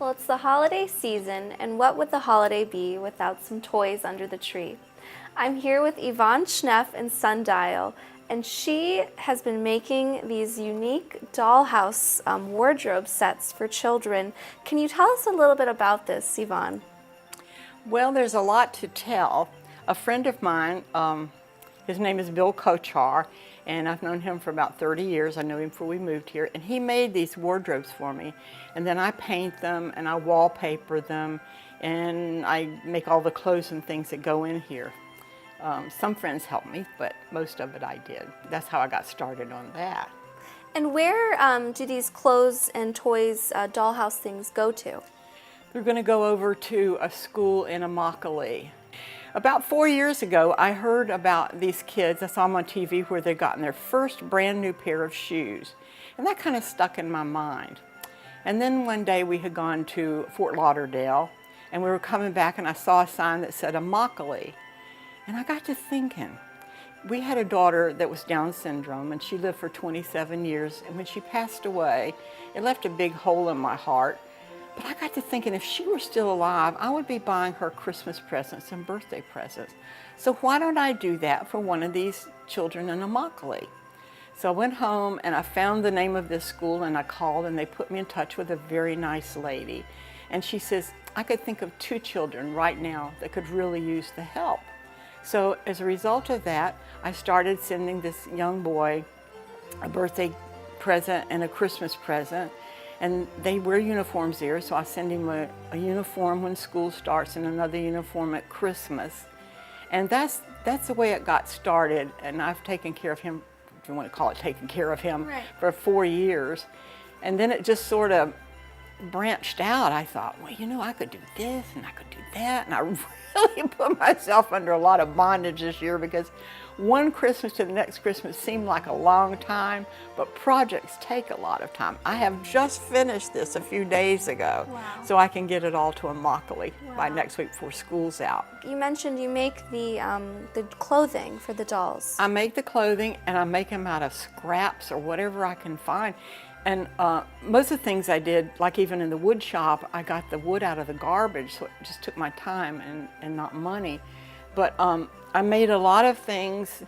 Well, it's the holiday season, and what would the holiday be without some toys under the tree? I'm here with Yvonne Schneff and Sundial, and she has been making these unique dollhouse wardrobe sets for children. Can you tell us a little bit about this, Yvonne? Well, there's a lot to tell. A friend of mine, his name is Bill Kochar, and I've known him for about 30 years. I knew him before we moved here, and he made these wardrobes for me. And then I paint them, and I wallpaper them, and I make all the clothes and things that go in here. Some friends helped me, but most of it I did. That's how I got started on that. And where do these clothes and toys, dollhouse things go to? They're going to go over to a school in Immokalee. About 4 years ago, I heard about these kids. I saw them on TV where they'd gotten their first brand new pair of shoes. And that kind of stuck in my mind. And then one day we had gone to Fort Lauderdale, and we were coming back, and I saw a sign that said Immokalee. And I got to thinking, we had a daughter that was Down syndrome, and she lived for 27 years. And when she passed away, it left a big hole in my heart. But I got to thinking, if she were still alive, I would be buying her Christmas presents and birthday presents. So why don't I do that for one of these children in Immokalee? So I went home and I found the name of this school, and I called, and they put me in touch with a very nice lady. And she says, I could think of 2 children right now that could really use the help. So as a result of that, I started sending this young boy a birthday present and a Christmas present. And they wear uniforms there, so I send him a uniform when school starts and another uniform at Christmas. And that's the way it got started. And I've taken care of him, if you want to call it taking care of him, right, for 4 years. And then it just sort of branched out. I thought, well, you know, I could do this and I could do that. And I really put myself under a lot of bondage this year, because one Christmas to the next Christmas seemed like a long time, but projects take a lot of time. I have just finished this a few days ago, wow, so I can get it all to Immokalee by wow, next week before school's out. You mentioned you make the clothing for the dolls. I make the clothing, and I make them out of scraps or whatever I can find. And most of the things I did, like even in the wood shop, I got the wood out of the garbage, so it just took my time and not money. But I made a lot of things.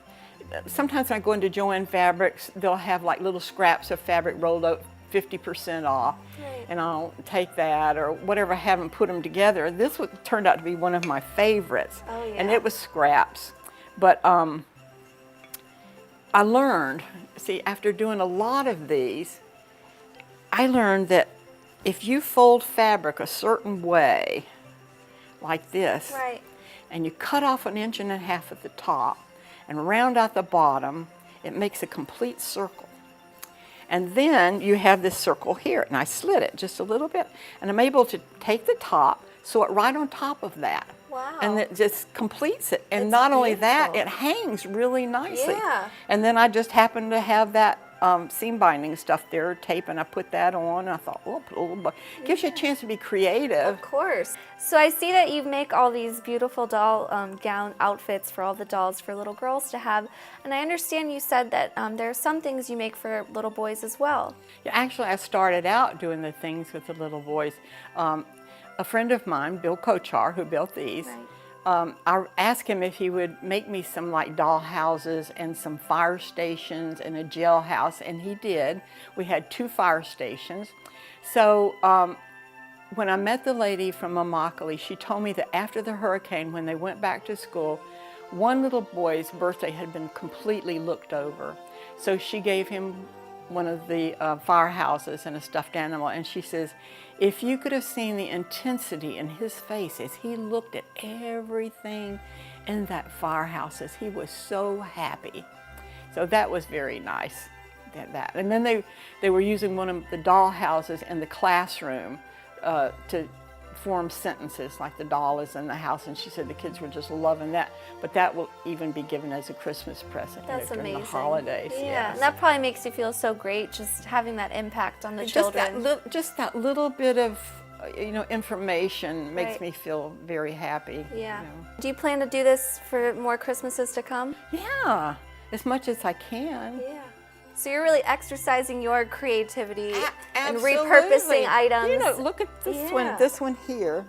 Sometimes when I go into Joann Fabrics, they'll have like little scraps of fabric rolled up 50% off. Right. And I'll take that or whatever I have and put them together. This turned out to be one of my favorites. Oh, yeah. And it was scraps. But I learned, see, after doing a lot of these, I learned that if you fold fabric a certain way, like this, Right, and you cut off 1.5 inches at the top and round out the bottom, it makes a complete circle. And then you have this circle here, and I slit it just a little bit, and I'm able to take the top, sew it right on top of that. wow. And it just completes it. And It's not only that, beautiful. it hangs really nicely. Yeah. And then I just happened to have that seam binding stuff there, tape, and I put that on, and I thought, well, put a little, gives you a chance to be creative. Of course. So I see that you make all these beautiful doll gown outfits for all the dolls for little girls to have. And I understand you said that there are some things you make for little boys as well. Yeah, actually, I started out doing the things with the little boys. A friend of mine, Bill Kochar, who built these, Right. I asked him if he would make me some like doll houses and some fire stations and a jailhouse, and he did. We had 2 fire stations. So when I met the lady from Immokalee, she told me that after the hurricane, when they went back to school, one little boy's birthday had been completely looked over. So she gave him one of the firehouses and a stuffed animal, and she says, if you could have seen the intensity in his face as he looked at everything in that firehouse, as he was so happy. So that was very nice. And then they were using one of the doll houses in the classroom to form sentences, like the doll is in the house, and she said the kids were just loving that. But that will even be given as a Christmas present That's during amazing. the holidays. Yeah, Yes. and that probably makes you feel so great, just having that impact on the children. Just that little bit of information makes Right. me feel very happy. Yeah. You know. Do you plan to do this for more Christmases to come? Yeah, as much as I can. Yeah. So you're really exercising your creativity and Absolutely. repurposing items. You know, look at this one. Yeah. This one here.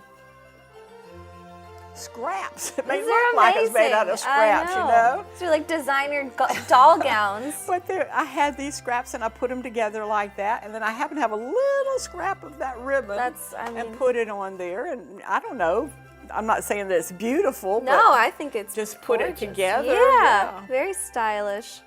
Scraps. It may These look are like it's made out of amazing. scraps, I you know. So like designer doll gowns. But I had these scraps and I put them together like that, and then I happen to have a little scrap of that ribbon and put it on there. And I don't know. I'm not saying that it's beautiful. No, but I think it's just put gorgeous. it together. Yeah, very stylish.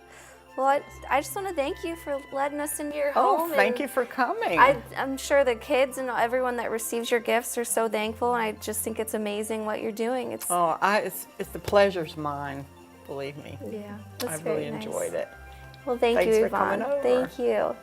Well, I just want to thank you for letting us into your home. Oh, thank you for coming. I'm sure the kids and everyone that receives your gifts are so thankful, and I just think it's amazing what you're doing. It's the pleasure's mine, believe me. Yeah, that's I very really nice. enjoyed it. Well, thank Thanks you, for Yvonne. coming over. Thank you.